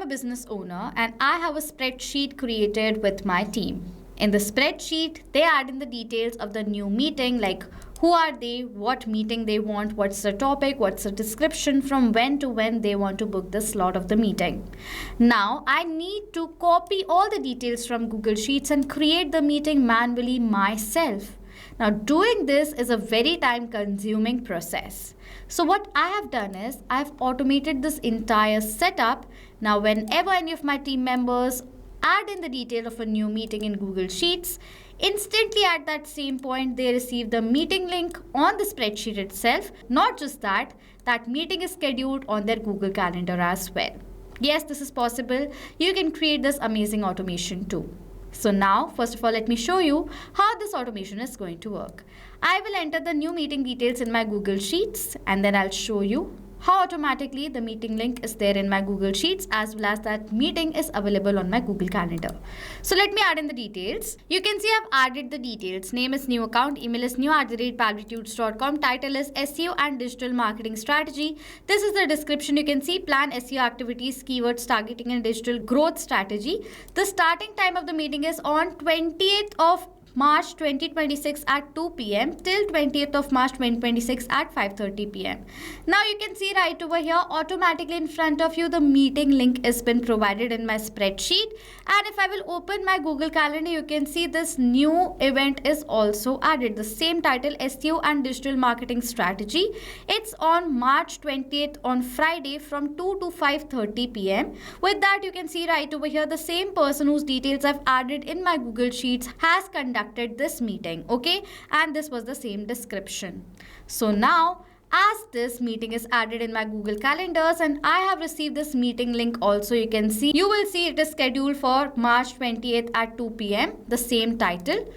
a business owner and I have a spreadsheet created with my team. In the spreadsheet, they add in the details of the new meeting, like who are they, what meeting they want, what's the topic, what's the description, from when to when they want to book the slot of the meeting. Now, I need to copy all the details from Google Sheets and create the meeting manually myself. Now, doing this is a very time-consuming process. So what I have done is, I have automated this entire setup. Now, whenever any of my team members add in the detail of a new meeting in Google Sheets, instantly at that same point, they receive the meeting link on the spreadsheet itself. Not just that, that meeting is scheduled on their Google Calendar as well. Yes, this is possible. You can create this amazing automation too. So now, first of all, let me show you how this automation is going to work. I will enter the new meeting details in my Google Sheets, and then I'll show you how automatically the meeting link is there in my Google Sheets, as well as that meeting is available on my Google Calendar. So let me add in the details. You can see I've added the details. Name is new account, email is new@pabblytudes.com, title is SEO and digital marketing strategy. This is the description. You can see plan SEO activities, keywords, targeting and digital growth strategy. The starting time of the meeting is on 20th of March 2026 at 2 p.m. till 20th of March 2026 at 5:30 p.m. Now you can see right over here, automatically in front of you, the meeting link has been provided in my spreadsheet. And if I will open my Google Calendar, you can see this new event is also added. The same title, SEO and digital marketing strategy. It's on March 20th on Friday from 2 to 5:30 p.m. With that, you can see right over here, the same person whose details I've added in my Google Sheets has conducted this meeting, okay, and this was the same description. So now, as this meeting is added in my Google Calendars and I have received this meeting link also, you can see, you will see it is scheduled for March 20th at 2 p.m. the same title.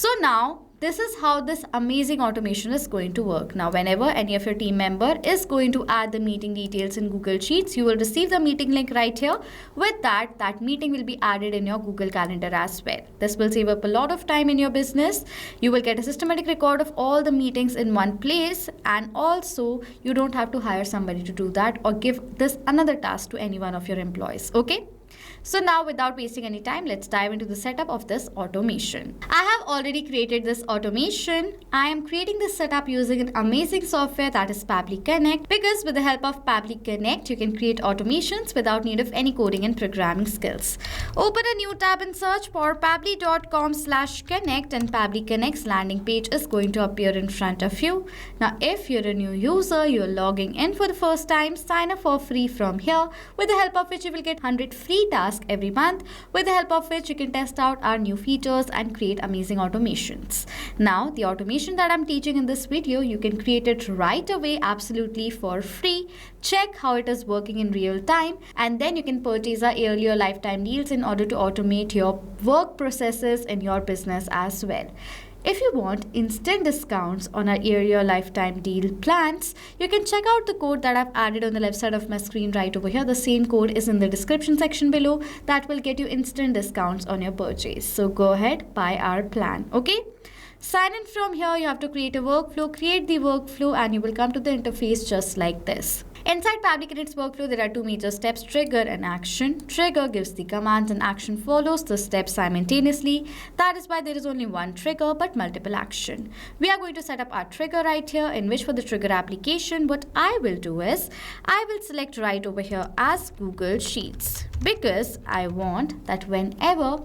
So now, this is how this amazing automation is going to work. Now, whenever any of your team member is going to add the meeting details in Google Sheets, you will receive the meeting link right here. With that, that meeting will be added in your Google Calendar as well. This will save up a lot of time in your business. You will get a systematic record of all the meetings in one place, and also you don't have to hire somebody to do that or give this another task to any one of your employees, okay? So now, without wasting any time, let's dive into the setup of this automation. I have already created this automation. I am creating this setup using an amazing software, that is Pabbly Connect, because with the help of Pabbly Connect, you can create automations without need of any coding and programming skills. Open a new tab and search for pabbly.com/connect, and Pabbly Connect's landing page is going to appear in front of you. Now, if you're a new user, you're logging in for the first time, sign up for free from here, with the help of which you will get 100 free tasks every month, with the help of which you can test out our new features and create amazing automations. Now, the automation that I'm teaching in this video, you can create it right away absolutely for free. Check how it is working in real time, and then you can purchase our yearly or lifetime deals in order to automate your work processes in your business as well. If you want instant discounts on our yearly or lifetime deal plans, you can check out the code that I've added on the left side of my screen right over here. The same code is in the description section below. That will get you instant discounts on your purchase. So go ahead, buy our plan, okay? Sign in from here. You have to create a workflow, create the workflow, and you will come to the interface just like this. Inside Pabbly Connect's workflow, there are two major steps: trigger and action. Trigger gives the commands and action follows the steps simultaneously. That is why there is only one trigger but multiple action. We are going to set up our trigger right here, in which for the trigger application, what I will do is, I will select right over here as Google Sheets, because I want that whenever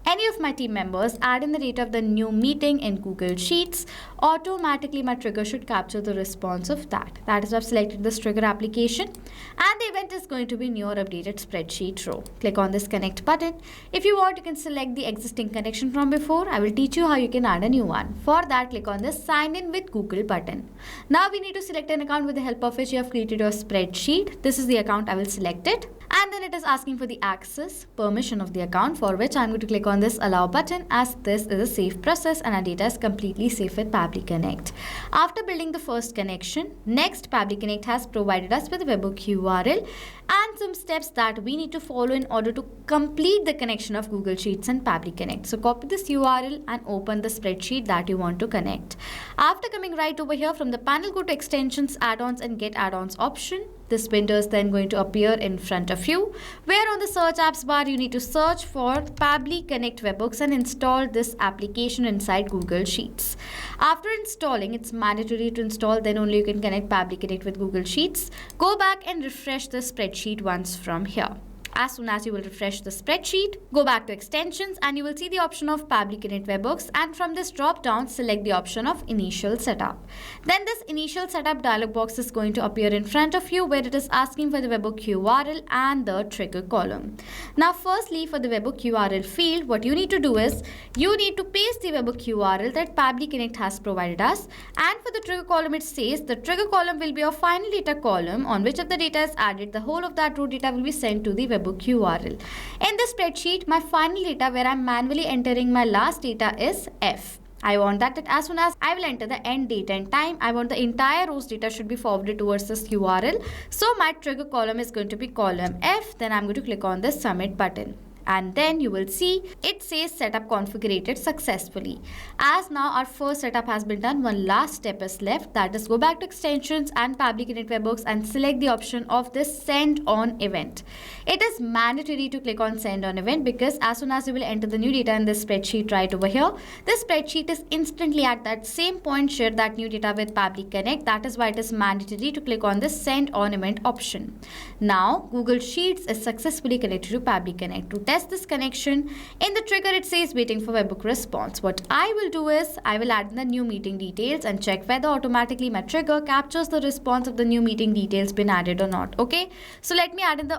any of my team members add in the date of the new meeting in Google Sheets, automatically my trigger should capture the response of that. That is why I've selected this trigger application, and the event is going to be in your updated spreadsheet row. Click on this connect button. If you want, you can select the existing connection from before. I will teach you how you can add a new one. For that, click on this sign in with Google button. Now we need to select an account with the help of which you have created your spreadsheet. This is the account. I will select it. And then it is asking for the access permission of the account, for which I'm going to click on this allow button, as this is a safe process and our data is completely safe with Pabbly Connect. After building the first connection, next Pabbly Connect has provided us with a webhook URL, and some steps that we need to follow in order to complete the connection of Google Sheets and Pabbly Connect. So copy this URL and open the spreadsheet that you want to connect. After coming right over here from the panel, go to Extensions, Add-ons and Get Add-ons option. This window is then going to appear in front of you, where on the search apps bar you need to search for Pabbly Connect Webhooks and install this application inside Google Sheets. After installing, it's mandatory to install, then only you can connect Pabbly Connect with Google Sheets. Go back and refresh the spreadsheet once from here. As soon as you will refresh the spreadsheet, go back to extensions and you will see the option of Pabbly Connect Webhooks, and from this drop down select the option of initial setup. Then this initial setup dialog box is going to appear in front of you, where it is asking for the webhook URL and the trigger column. Now firstly, for the webhook URL field, what you need to do is you need to paste the webhook URL that Pabbly Connect has provided us, and for the trigger column it says the trigger column will be your final data column on which of the data is added. The whole of that root data will be sent to the webhook URL. In this spreadsheet, my final data where I'm manually entering my last data is F. I want that as soon as I will enter the end date and time, I want the entire rows data should be forwarded towards this URL. So my trigger column is going to be column F. Then I'm going to click on the submit button. And then you will see it says setup configured successfully. As now our first setup has been done, one last step is left, that is go back to extensions and Pabbly Connect Webhooks and select the option of this send on event. It is mandatory to click on send on event, because as soon as you will enter the new data in this spreadsheet right over here, this spreadsheet is instantly at that same point share that new data with Pabbly Connect. That is why it is mandatory to click on this send on event option. Now Google Sheets is successfully connected to Pabbly Connect. To test this connection, in the trigger it says waiting for webhook response. What I will do is I will add in the new meeting details and check whether automatically my trigger captures the response of the new meeting details been added or not. Okay, so let me add in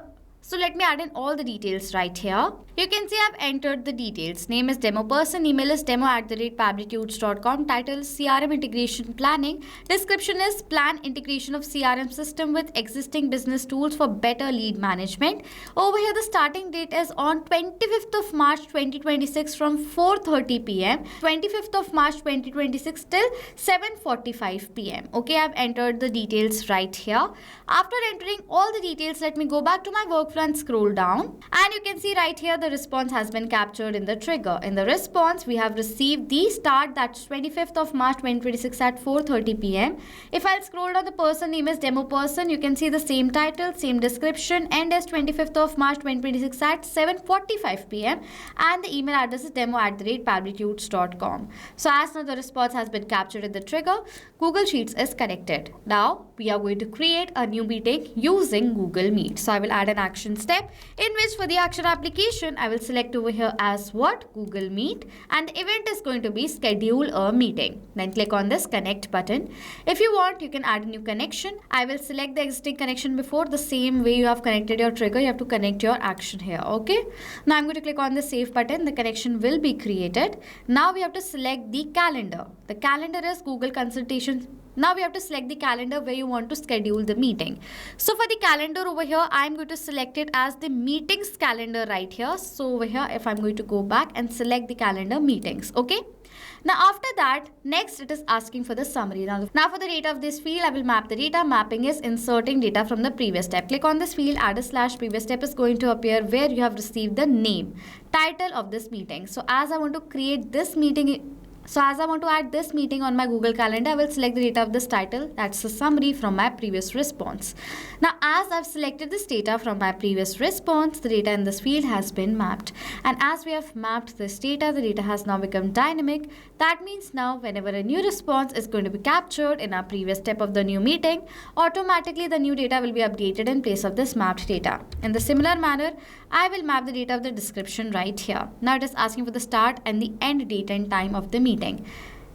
all the details right here. You can see I've entered the details. Name is demo person, email is demo@pabblytudes.com, title is CRM integration planning, description is plan integration of CRM system with existing business tools for better lead management. Over here the starting date is on 25th of March 2026 from 4:30 p.m. 25th of March 2026 till 7:45 p.m. Okay, I've entered the details right here. After entering all the details, let me go back to my workflow and scroll down, and you can see right here the response has been captured in the trigger. In the response, we have received the start, that's 25th of March 2026 at 4:30 p.m. If I'll scroll down, the person name is demo person. You can see the same title, same description, end is 25th of March 2026 at 7:45 p.m. and the email address is demo@pabblytudes.com. So as now the response has been captured in the trigger, Google Sheets is connected. Now we are going to create a new meeting using Google Meet. So I will add an action step in which for the action application I will select over here as what? Google Meet, and the event is going to be schedule a meeting. Then click on this connect button. If you want, you can add a new connection. I will select the existing connection before. The same way you have connected your trigger, you have to connect your action here. Okay, now I'm going to click on the save button. The connection will be created. Now we have to select the calendar. The calendar is Google consultation. Now we have to select the calendar where you want to schedule the meeting. So for the calendar over here, I'm going to select it as the meetings calendar right here. So over here, if I'm going to go back and select the calendar meetings, okay. Now after that, next it is asking for the summary. Now for the data of this field, I will map the data. Mapping is inserting data from the previous step. Click on this field, add a slash. Previous step is going to appear where you have received the name, title of this meeting. So as I want to create this meeting, as I want to add this meeting on my Google Calendar, I will select the data of this title. That's the summary from my previous response. Now, as I've selected this data from my previous response, the data in this field has been mapped. And as we have mapped this data, the data has now become dynamic. That means now whenever a new response is going to be captured in our previous step of the new meeting, automatically the new data will be updated in place of this mapped data. In the similar manner, I will map the data of the description right here. Now it is asking for the start and the end date and time of the meeting.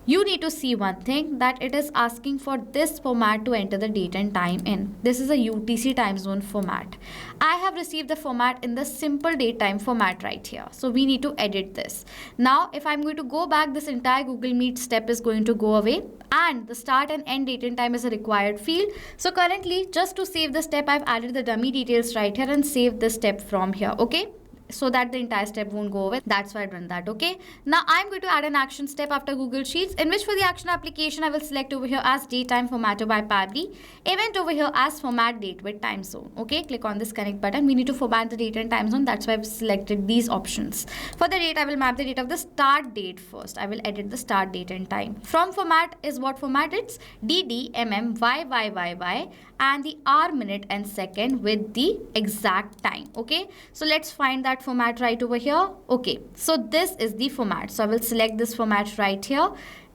You need to see one thing, that it is asking for this format to enter the date and time in. This is a UTC time zone format. I have received the format in the simple date time format right here. So we need to edit this. Now if I'm going to go back, this entire Google Meet step is going to go away, and the start and end date and time is a required field. So currently, just to save the step, I've added the dummy details right here and saved this step from here. Okay. so that the entire step won't go away. That's why I've done that. Okay. Now I'm going to add an action step after Google Sheets, in which for the action application I will select over here as Daytime Formatter by Pabbly, event over here as Format Date with Time Zone. Okay, click on this connect button. We need to format the date and time zone. That's why I've selected these options. For the date, I will map the date of the start date first. I will edit the start date and time. From format is what format? It's DD, MM, YYYY and the hour, minute and second with the exact time. Okay, so let's find that format right over here. Okay, so this is the format. So I will select this format right here.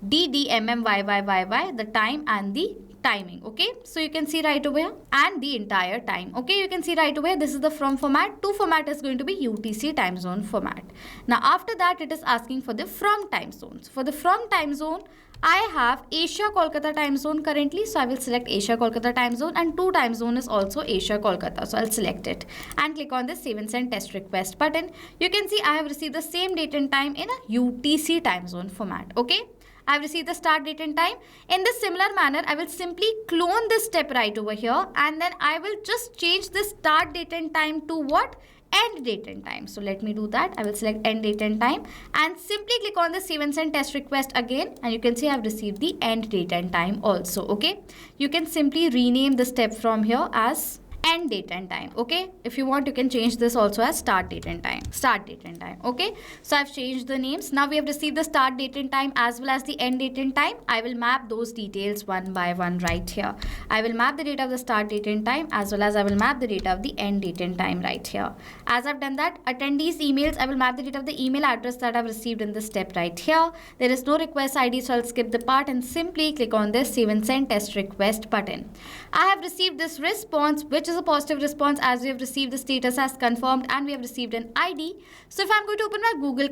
DDMMYYYY, the time and the timing. Okay, so you can see right over here, and the entire time. Okay, you can see right over here, this is the from format. To format is going to be UTC time zone format. Now after that, it is asking for the from time zones. For the from time zone, I have Asia Kolkata time zone currently, so I will select Asia Kolkata time zone, and to time zone is also Asia Kolkata, so I'll select it and click on the save and send test request button. You can see I have received the same date and time in a UTC time zone format. Okay, I have received the start date and time. In this similar manner, I will simply clone this step right over here, and then I will just change the start date and time to what? End date and time. So let me do that. I will select end date and time and simply click on the save and send test request again, and you can see I have received the end date and time also. Okay, you can simply rename the step from here as end date and time. Okay, if you want, you can change this also as start date and time. Start date and time. Okay, so I've changed the names. Now we have received the start date and time as well as the end date and time. I will map those details one by one right here. I will map the date of the start date and time as well as I will map the date of the end date and time right here. As I've done that, attendees emails, I will map the date of the email address that I've received in this step right here. There is no request ID, so I'll skip the part and simply click on this save and send test request button. I have received this response, which is a positive response, as we have received the status as confirmed and we have received an ID. So if I'm going to open my Google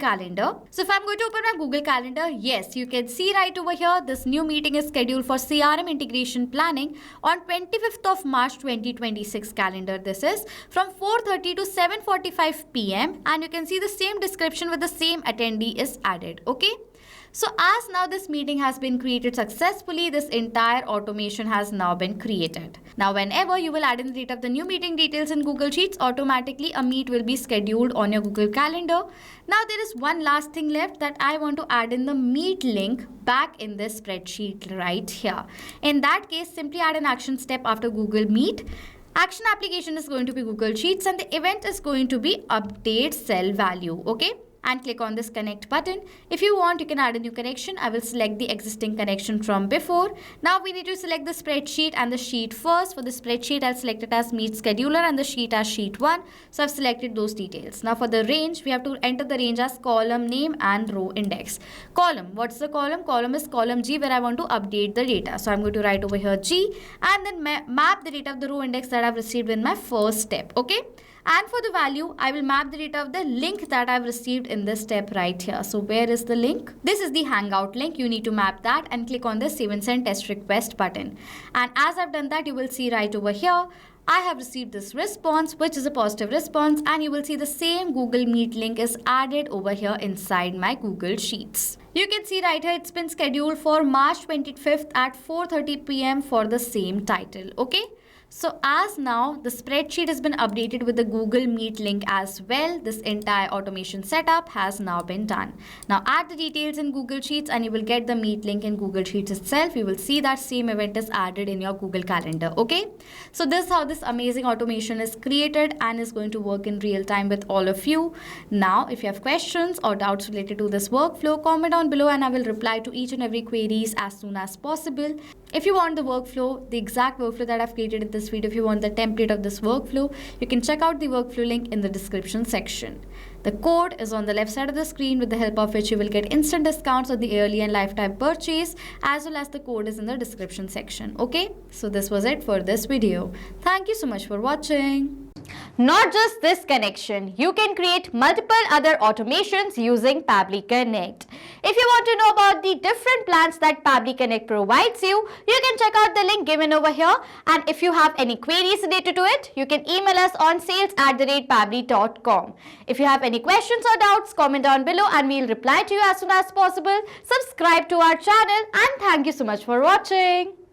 Calendar, yes, you can see right over here, this new meeting is scheduled for CRM integration planning on 25th of March 2026 calendar. This is from 4:30 to 7:45 p.m. and you can see the same description with the same attendee is added. Okay. So as now this meeting has been created successfully, this entire automation has now been created. Now whenever you will add in the date of the new meeting details in Google Sheets, automatically a meet will be scheduled on your Google Calendar. Now there is one last thing left, that I want to add in the meet link back in this spreadsheet right here. In that case, simply add an action step after Google Meet. Action application is going to be Google Sheets and the event is going to be update cell value. Okay, and click on this connect button. If you want, you can add a new connection. I will select the existing connection from before. Now we need to select the spreadsheet and the sheet first. For the spreadsheet, I'll select it as meet scheduler and the sheet as sheet 1. So I've selected those details. Now for the range, we have to enter the range as column name and row index. Column, what's the column? Column is column G, where I want to update the data. So I'm going to write over here G and then map the data of the row index that I've received in my first step. Okay. And for the value, I will map the data of the link that I've received in this step right here. So where is the link? This is the Hangout link. You need to map that and click on the save and send test request button. And as I've done that, you will see right over here, I have received this response, which is a positive response, and you will see the same Google Meet link is added over here inside my Google Sheets. You can see right here, it's been scheduled for March 25th at 4:30 p.m. for the same title. Okay. So as now the spreadsheet has been updated with the Google Meet link as well, this entire automation setup has now been done. Now add the details in Google Sheets and you will get the Meet link in Google Sheets itself. You will see that same event is added in your Google Calendar. Okay, so this is how this amazing automation is created and is going to work in real time with all of you. Now if you have questions or doubts related to this workflow, comment down below and I will reply to each and every queries as soon as possible. If you want the workflow, the exact workflow that I've created in this video, if you want the template of this workflow, you can check out the workflow link in the description section. The code is on the left side of the screen, with the help of which you will get instant discounts on the yearly and lifetime purchase, as well as the code is in the description section. Okay, so this was it for this video. Thank you so much for watching. Not just this connection, you can create multiple other automations using Pabbly Connect. If you want to know about the different plans that Pabbly Connect provides you, you can check out the link given over here. And if you have any queries related to it, you can email us on sales@pabbly.com. If you have any questions or doubts, comment down below and we'll reply to you as soon as possible. Subscribe to our channel and thank you so much for watching.